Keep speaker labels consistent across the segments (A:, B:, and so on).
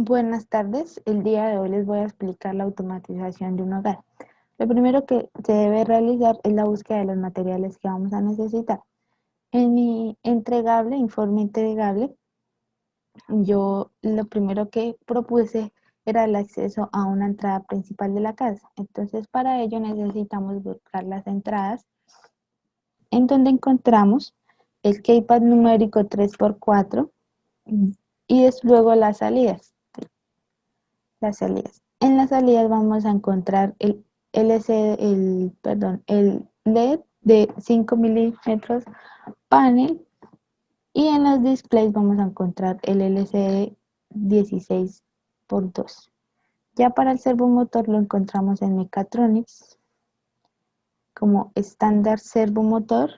A: Buenas tardes, el día de hoy les voy a explicar la automatización de un hogar. Lo primero que se debe realizar es la búsqueda de los materiales que vamos a necesitar. En mi informe entregable, yo lo primero que propuse era el acceso a una entrada principal de la casa. Entonces, para ello necesitamos buscar las entradas en donde encontramos el keypad numérico 3x4 y es luego las salidas. En las salidas vamos a encontrar el LED de 5 milímetros panel y en los displays vamos a encontrar el LCD 16 por 2. Ya para el servomotor lo encontramos en Mechatronics como estándar servomotor.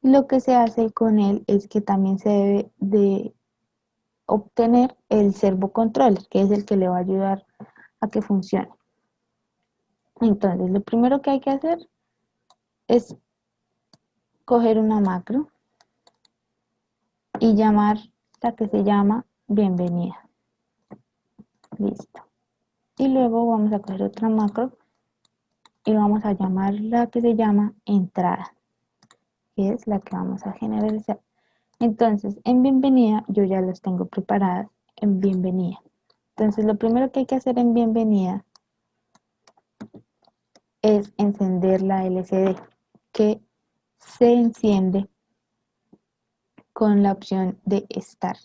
A: Lo que se hace con él es que también se debe de obtener el servocontrol, que es el que le va a ayudar a que funcione. Entonces, lo primero que hay que hacer es coger una macro y llamar la que se llama bienvenida. Listo. Y luego vamos a coger otra macro y vamos a llamar la que se llama entrada, que es la que vamos a generalizar. Entonces, en bienvenida yo ya las tengo preparadas en bienvenida. Entonces, lo primero que hay que hacer en bienvenida es encender la LCD, que se enciende con la opción de estar.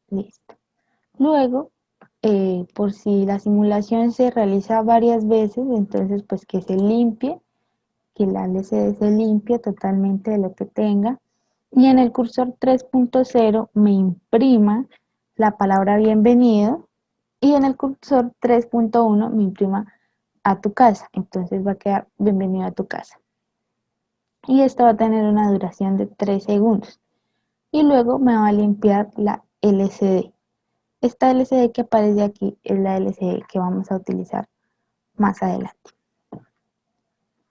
A: Listo. Luego, por si la simulación se realiza varias veces, entonces pues que se limpie, que la LCD se limpie totalmente de lo que tenga. Y en el cursor 3.0 me imprima la palabra bienvenido y en el cursor 3.1 me imprima a tu casa. Entonces va a quedar bienvenido a tu casa. Y esto va a tener una duración de 3 segundos. Y luego me va a limpiar la LCD. Esta LCD que aparece aquí es la LCD que vamos a utilizar más adelante.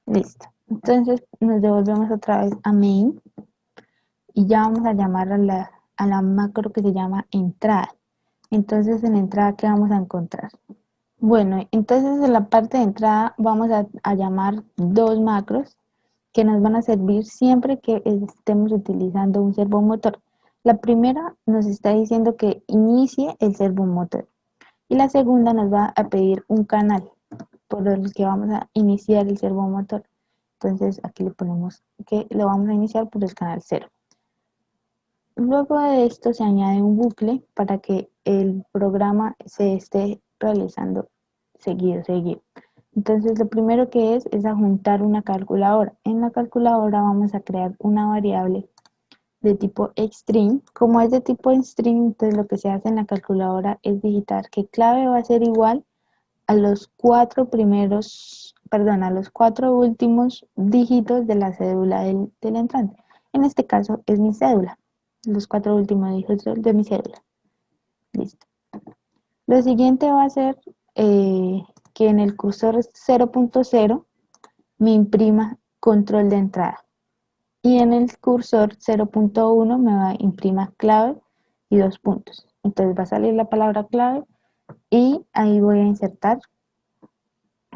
A: Listo. Entonces nos devolvemos otra vez a main y ya vamos a llamar a la macro que se llama entrada. Entonces en entrada, ¿qué vamos a encontrar? Bueno, entonces en la parte de entrada vamos a llamar dos macros que nos van a servir siempre que estemos utilizando un servomotor. La primera nos está diciendo que inicie el servomotor y la segunda nos va a pedir un canal por el que vamos a iniciar el servomotor. Entonces aquí le ponemos que lo vamos a iniciar por el canal 0. Luego de esto se añade un bucle para que el programa se esté realizando seguido. Entonces lo primero que es adjuntar una calculadora. En la calculadora vamos a crear una variable de tipo string. Como es de tipo string, entonces lo que se hace en la calculadora es digitar que clave va a ser igual a los cuatro últimos dígitos de la cédula del entrante. En este caso es mi cédula, los 4 últimos dígitos de mi cédula. Listo. Lo siguiente va a ser que en el cursor 0.0 me imprima control de entrada. Y en el cursor 0.1 me va a imprimir clave y 2 puntos. Entonces va a salir la palabra clave y ahí voy a insertar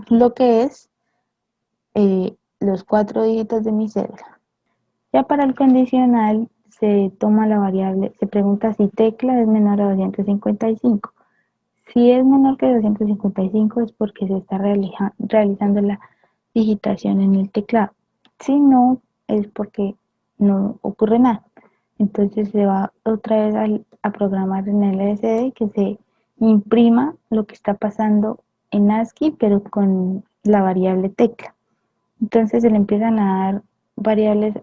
A: lo que es los 4 dígitos de mi cédula. Ya para el condicional se toma la variable, se pregunta si tecla es menor a 255. Si es menor que 255 es porque se está realizando la digitación en el teclado. Si no, es porque no ocurre nada. Entonces se va otra vez a programar en el LCD que se imprima lo que está pasando en ASCII, pero con la variable tecla. Entonces se le empiezan a dar variables,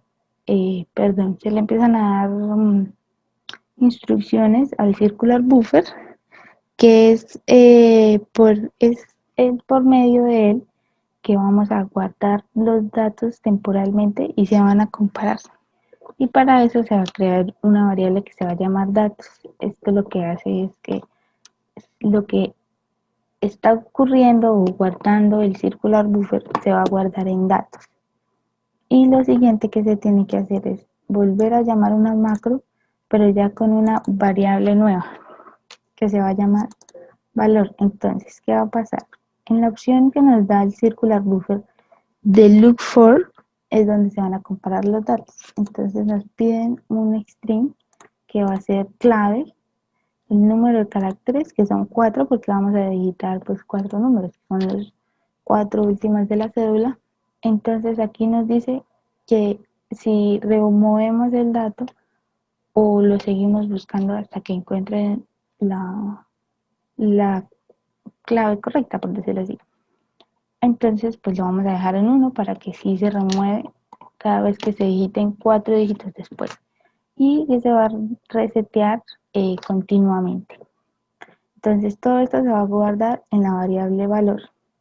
A: se le empiezan a dar instrucciones al circular buffer, que es por medio de él que vamos a guardar los datos temporalmente y se van a comparar. Y para eso se va a crear una variable que se va a llamar datos. Esto lo que hace es que lo que está ocurriendo o guardando el circular buffer se va a guardar en datos. Y lo siguiente que se tiene que hacer es volver a llamar una macro, pero ya con una variable nueva. que se va a llamar valor. Entonces, ¿qué va a pasar? En la opción que nos da el circular buffer de look for es donde se van a comparar los datos. Entonces nos piden un string que va a ser clave, el número de caracteres que son 4 porque vamos a digitar pues 4 números, son los 4 últimos de la cédula. Entonces aquí nos dice que si removemos el dato o lo seguimos buscando hasta que encuentren la clave correcta, por decirlo así. Entonces, pues lo vamos a dejar en 1 para que sí se remueve cada vez que se digiten 4 dígitos después. Y que se va a resetear continuamente. Entonces, todo esto se va a guardar en la variable valor.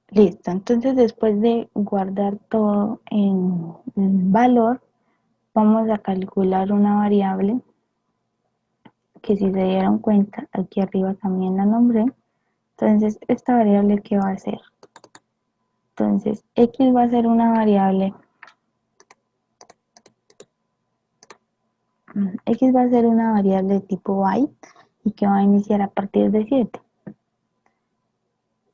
A: Listo, entonces después de guardar todo en valor, vamos a calcular una variable que si se dieron cuenta, aquí arriba también la nombré. Entonces, esta variable, ¿qué va a hacer? Entonces, x va a ser una variable, x va a ser una variable de tipo byte y que va a iniciar a partir de 7.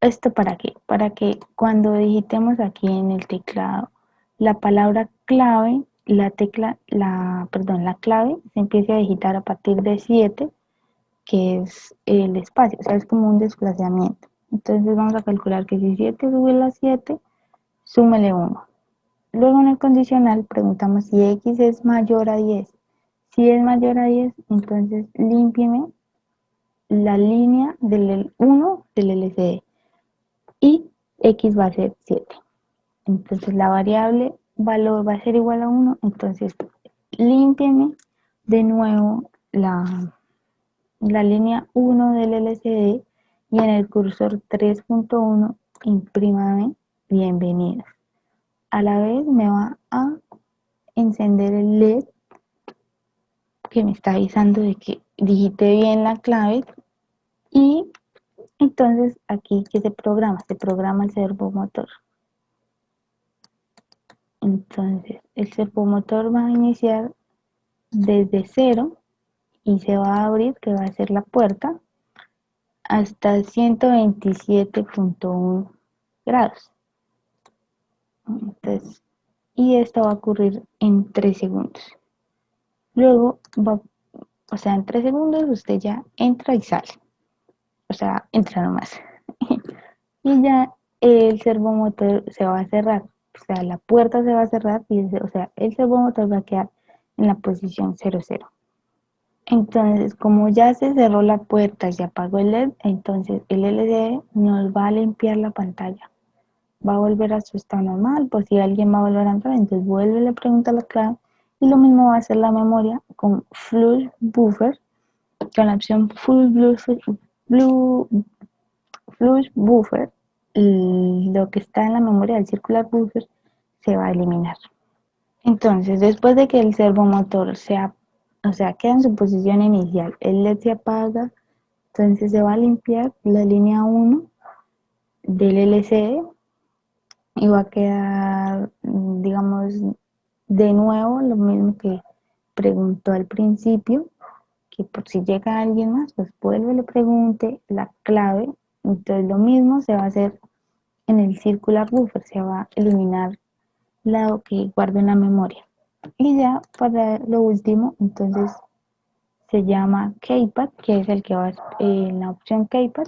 A: ¿Esto para qué? Para que cuando digitemos aquí en el teclado la palabra clave, la clave se empiece a digitar a partir de 7, que es el espacio, o sea, es como un desplazamiento. Entonces vamos a calcular que si 7 sube a 7, súmele 1. Luego en el condicional preguntamos si x es mayor a 10. Si es mayor a 10, entonces límpieme la línea del 1 del LCD y x va a ser 7. Entonces la variable valor va a ser igual a 1, entonces límpieme de nuevo la línea 1 del LCD y en el cursor 3.1 imprímame bienvenidos. A la vez me va a encender el LED que me está avisando de que digité bien la clave y entonces aquí que se programa el servomotor. Entonces el servomotor va a iniciar desde 0 y se va a abrir, que va a ser la puerta, hasta 127.1 grados. Entonces, y esto va a ocurrir en 3 segundos. Luego o sea, en 3 segundos usted ya entra y sale. O sea, entra nomás. Y ya el servomotor se va a cerrar. O sea, la puerta se va a cerrar y o sea, el servomotor va a quedar en la posición 00. Entonces, como ya se cerró la puerta y se apagó el LED, entonces el LCD nos va a limpiar la pantalla. Va a volver a su estado normal, por si alguien va a volver a entrar, entonces vuelve, le pregunta la clave. Y lo mismo va a hacer la memoria con Flush Buffer, con la opción Flush Buffer. Y lo que está en la memoria del Circular Buffer se va a eliminar. Entonces, después de que el servomotor queda en su posición inicial, el LED se apaga, entonces se va a limpiar la línea 1 del LCD y va a quedar, digamos, de nuevo lo mismo que preguntó al principio, que por si llega alguien más, pues vuelve y le pregunte la clave. Entonces lo mismo se va a hacer en el circular buffer, se va a eliminar lo que guarda en la memoria. Y ya para lo último, entonces se llama keypad, que es el que va en la opción keypad,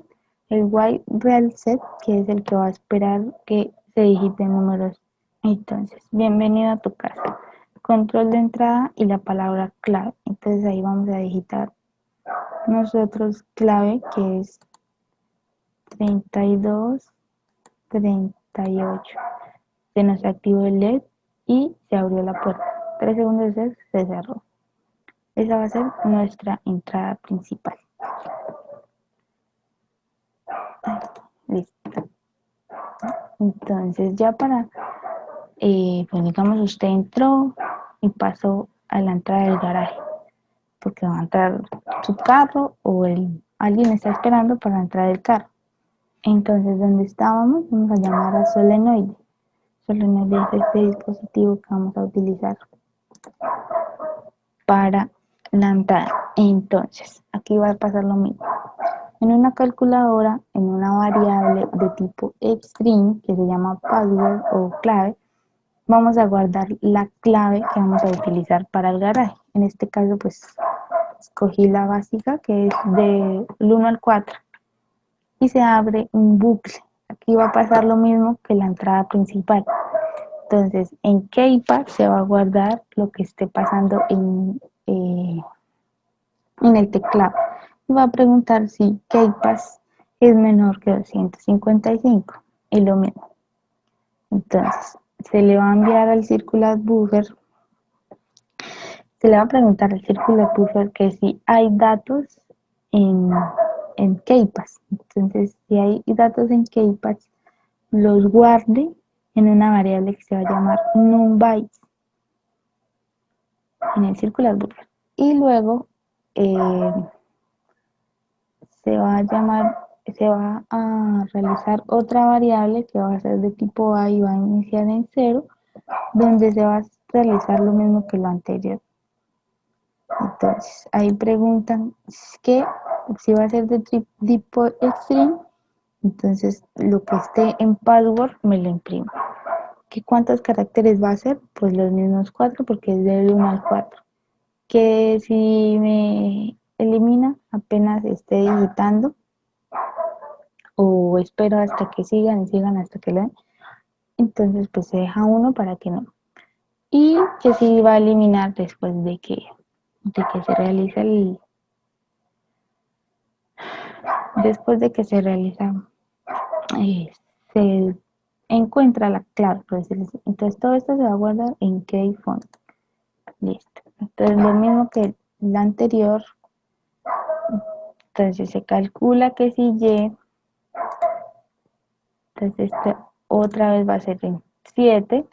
A: el white real set, que es el que va a esperar que se digiten números. Entonces, bienvenido a tu casa. Control de entrada y la palabra clave. Entonces ahí vamos a digitar nosotros clave, que es 32, 38. Se nos activó el LED y se abrió la puerta. 3 segundos después se cerró. Esa va a ser nuestra entrada principal. Listo. Entonces ya pues digamos usted entró y pasó a la entrada del garaje, porque va a entrar su carro o alguien está esperando para entrar el carro. Entonces donde estábamos vamos a llamar a solenoide. Solenoide es este dispositivo que vamos a utilizar para la entrada. Entonces aquí va a pasar lo mismo. En una calculadora, en una variable de tipo string, que se llama password o clave, vamos a guardar la clave que vamos a utilizar para el garaje. En este caso, pues, escogí la básica, que es del 1 al 4, y se abre un bucle. Aquí va a pasar lo mismo que la entrada principal. Entonces, en Keypad se va a guardar lo que esté pasando en el teclado. Y va a preguntar si Keypass es menor que 255. Y lo mismo. Entonces, se le va a enviar al circular buffer, se le va a preguntar al circular buffer que si hay datos en, en Keypass. Entonces, si hay datos en Keypass, los guarde en una variable que se va a llamar numBytes en el circular buffer. Y luego se va a realizar otra variable que va a ser de tipo A y va a iniciar en 0, donde se va a realizar lo mismo que lo anterior. Entonces, ahí preguntan que si va a ser de tipo string, entonces lo que esté en password me lo imprimo. ¿Qué cuántos caracteres va a ser? Pues los mismos 4 porque es del 1 al 4. Que si me elimina apenas esté digitando, o espero hasta que sigan y sigan hasta que le den, entonces pues se deja uno para que no. Y que si va a eliminar después de que se realiza después de que se realiza, se encuentra la clave, por decirlo así. Entonces todo esto se va a guardar en keyfont. Listo. Entonces lo mismo que la anterior, entonces se calcula que si y, entonces este otra vez va a ser en 7,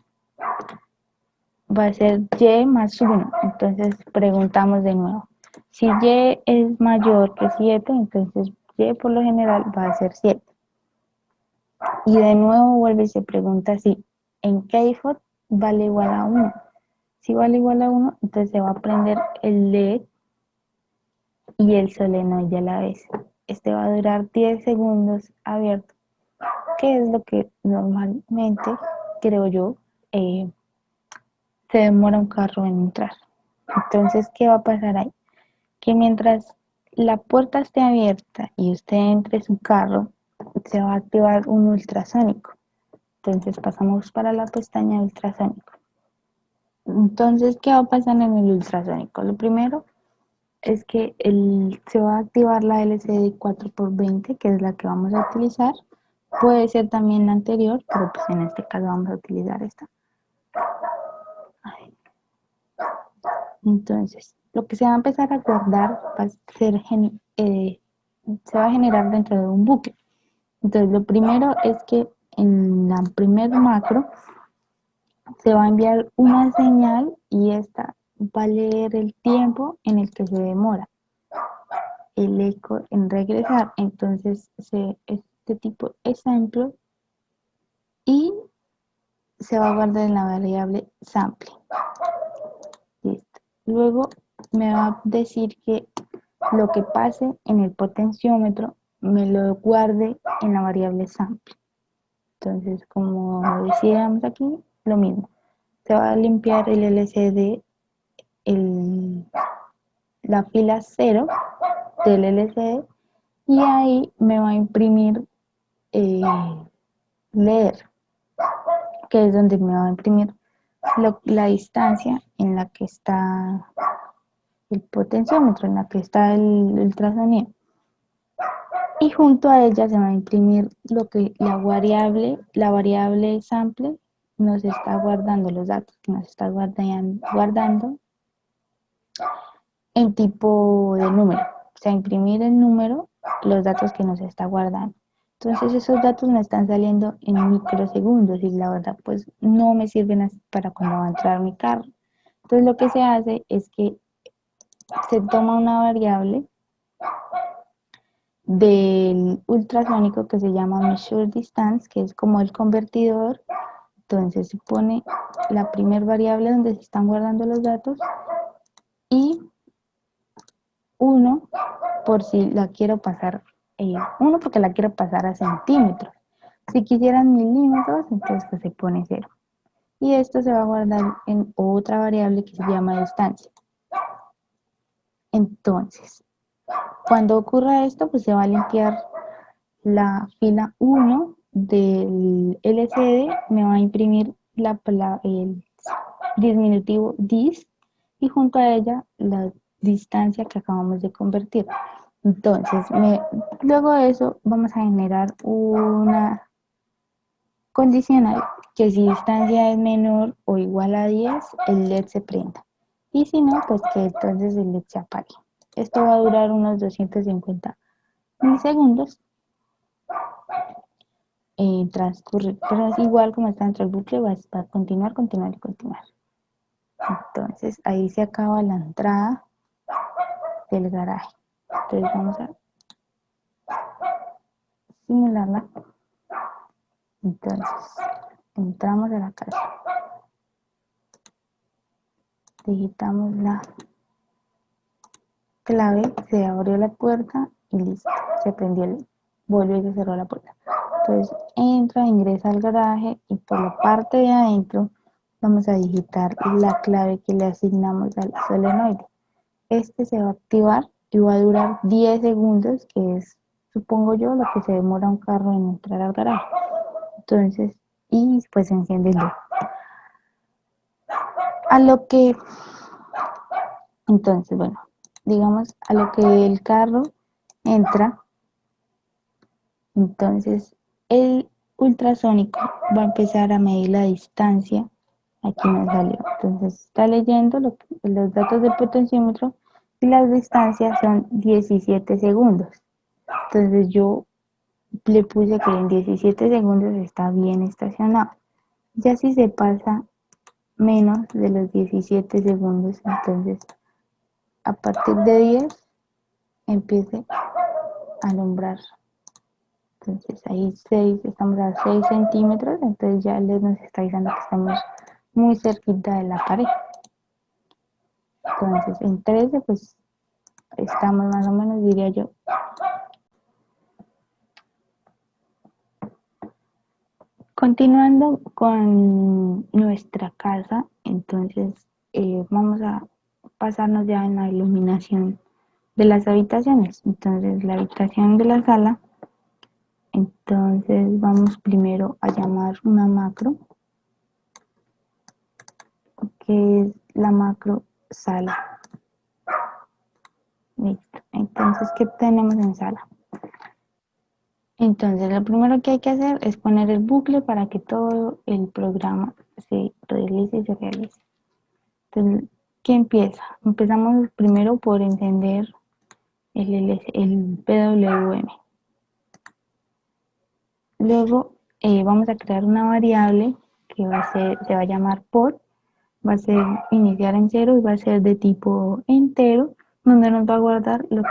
A: va a ser y más 1. Entonces preguntamos de nuevo. Si y es mayor que 7, entonces y por lo general va a ser 7. Y de nuevo vuelve y se pregunta si en keyfont vale igual a 1. Si vale igual a 1, entonces se va a prender el LED y el solenoide a la vez. Este va a durar 10 segundos abierto, que es lo que normalmente, creo yo, se demora un carro en entrar. Entonces, ¿qué va a pasar ahí? Que mientras la puerta esté abierta y usted entre su carro, se va a activar un ultrasónico. Entonces pasamos para la pestaña ultrasónico. Entonces, ¿qué va a pasar en el ultrasónico? Lo primero es que se va a activar la LCD 4x20, que es la que vamos a utilizar. Puede ser también la anterior, pero pues en este caso vamos a utilizar esta. Entonces, lo que se va a empezar a guardar va a ser, se va a generar dentro de un bucle. Entonces, lo primero es que en la primer macro se va a enviar una señal y esta va a leer el tiempo en el que se demora el eco en regresar. Entonces, este tipo ejemplo y se va a guardar en la variable sample. Listo. Luego me va a decir que lo que pase en el potenciómetro me lo guarde en la variable sample. Entonces, como decíamos aquí, lo mismo. Se va a limpiar el LCD, la fila 0 del LCD, y ahí me va a imprimir leer, que es donde me va a imprimir la distancia en la que está el potenciómetro, en la que está el ultrasonido. Y junto a ella se va a imprimir lo que la variable sample nos está guardando, los datos que nos está guardando en tipo de número. O sea, imprimir el número, los datos que nos está guardando. Entonces esos datos me están saliendo en microsegundos y la verdad pues no me sirven para cuando va a entrar mi carro. Entonces lo que se hace es que se toma una variable del ultrasónico que se llama measure distance, que es como el convertidor. Entonces se pone la primera variable donde se están guardando los datos y 1 por si la quiero pasar 1 porque la quiero pasar a centímetros. Si quisieran milímetros, entonces pues se pone 0. Y esto se va a guardar en otra variable que se llama distancia. Entonces, cuando ocurra esto, pues se va a limpiar la fila 1 del LCD, me va a imprimir el diminutivo dis y junto a ella la distancia que acabamos de convertir. Entonces, luego de eso vamos a generar una condicional que si distancia es menor o igual a 10, el LED se prenda. Y si no, pues que entonces el LED se apague. Esto va a durar unos 250 milisegundos transcurrir, pero es igual como está dentro del bucle, va a continuar, continuar y continuar. Entonces ahí se acaba la entrada del garaje. Entonces vamos a simularla. Entonces entramos a la casa, digitamos la clave, se abrió la puerta y listo, se prendió el vuelve y se cerró la puerta. Entonces entra, ingresa al garaje y por la parte de adentro vamos a digitar la clave que le asignamos al solenoide. Este se va a activar y va a durar 10 segundos, que es, supongo yo, lo que se demora un carro en entrar al garaje. Entonces, y pues se enciende el LED. A lo que, entonces, bueno, digamos, a lo que el carro entra, entonces el ultrasónico va a empezar a medir la distancia. Aquí nos salió. Entonces está leyendo los datos del potenciómetro y las distancias son 17 segundos. Entonces yo le puse que en 17 segundos está bien estacionado. Ya si se pasa menos de los 17 segundos, entonces a partir de 10 empiece a alumbrar. Entonces ahí 6, estamos a 6 centímetros, entonces ya les nos está diciendo que estamos muy cerquita de la pared. Entonces en 13 pues estamos más o menos, diría yo. Continuando con nuestra casa, entonces vamos a pasarnos ya en la iluminación de las habitaciones. Entonces la habitación de la sala, entonces vamos primero a llamar una macro, que es la macro sala. Listo. Entonces, ¿qué tenemos en sala? Entonces, lo primero que hay que hacer es poner el bucle para que todo el programa se realice y se realice. Entonces, ¿qué empieza? Empezamos primero por encender el PWM. Luego vamos a crear una variable que se va a llamar por, va a ser iniciar en 0 y va a ser de tipo entero, donde nos va a guardar los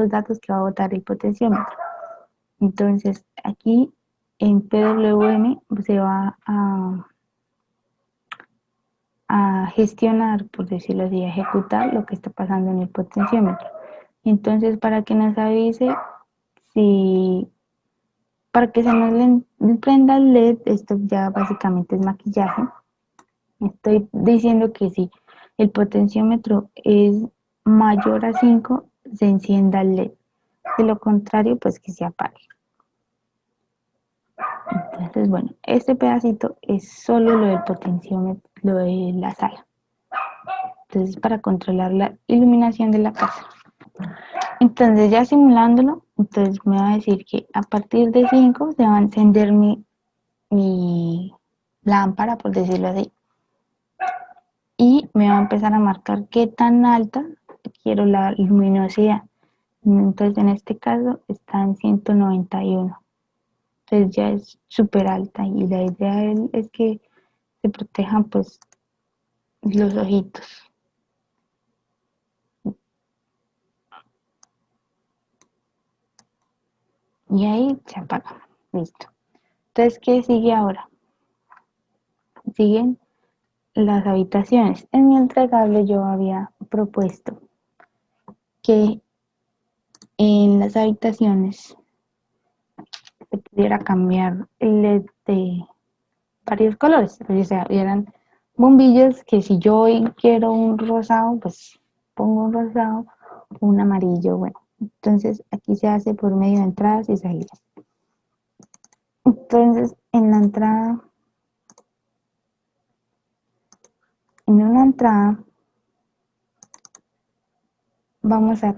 A: datos que va a botar el potenciómetro. Entonces aquí en PWM se va a gestionar, por decirlo así, a ejecutar lo que está pasando en el potenciómetro. Entonces, para que nos avise si, para que se nos prenda el LED, esto ya básicamente es maquillaje. Estoy diciendo que si el potenciómetro es mayor a 5, se encienda el LED. De lo contrario, pues que se apague. Entonces, bueno, este pedacito es solo lo del potenciómetro, lo de la sala. Entonces, para controlar la iluminación de la casa. Entonces, ya simulándolo, entonces me va a decir que a partir de 5 se va a encender mi lámpara, por decirlo así. Y me va a empezar a marcar qué tan alta quiero la luminosidad. Entonces, en este caso está en 191. Entonces ya es súper alta y la idea es que se protejan pues los ojitos. Y ahí se apaga. Listo. Entonces, ¿qué sigue ahora? Siguen las habitaciones. En mi entregable yo había propuesto que en las habitaciones se pudiera cambiar el LED de varios colores. O sea, eran bombillos que si yo hoy quiero un rosado, pues pongo un rosado, un amarillo, bueno. Entonces aquí se hace por medio de entradas y salidas. Entonces en una entrada vamos a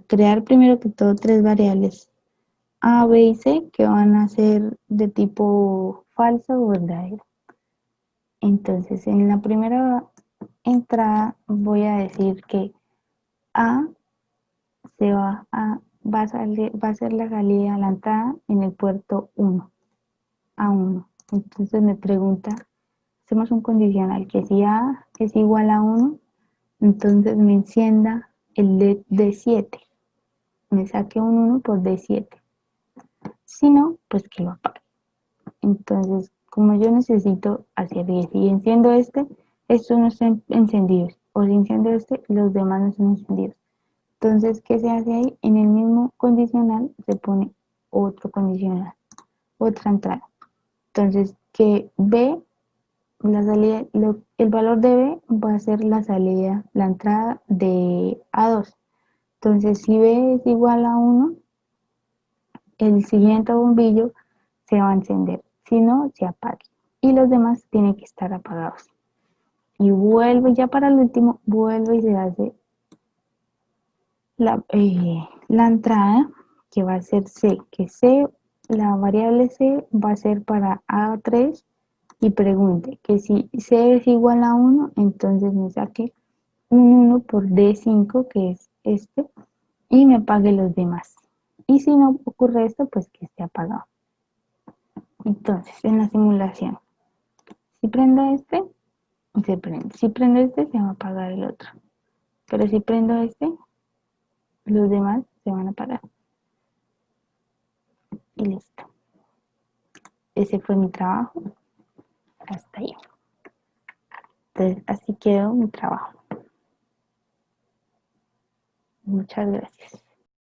A: crear primero que todo tres variables A, B y C que van a ser de tipo falso o verdadero. Entonces en la primera entrada voy a decir que A se va a ser la salida a la entrada en el puerto 1, A1. Entonces me pregunta, hacemos un condicional que si A es igual a 1, entonces me encienda el LED de 7, me saque un 1 por D7. Si no, pues que lo apague. Entonces, como yo necesito hacer 10 y enciendo estos no están encendidos. O si enciendo los demás no están encendidos. Entonces, ¿qué se hace ahí? En el mismo condicional se pone otro condicional, otra entrada. Entonces, que B, la salida, el valor de B va a ser la salida, la entrada de A2. Entonces, si B es igual a 1, el siguiente bombillo se va a encender, si no, se apague. Y los demás tienen que estar apagados. Y vuelve, ya para el último, vuelve y se hace la entrada que va a ser C, que C, la variable C va a ser para A3 y pregunte que si C es igual a 1, entonces me saque un 1 por D5, que es y me apague los demás. Y si no ocurre esto, pues que esté apagado. Entonces, en la simulación, si prendo se prende. Si prendo se va a apagar el otro. Pero si prendo los demás se van a apagar. Y listo. Ese fue mi trabajo. Hasta ahí. Entonces, así quedó mi trabajo. Muchas gracias.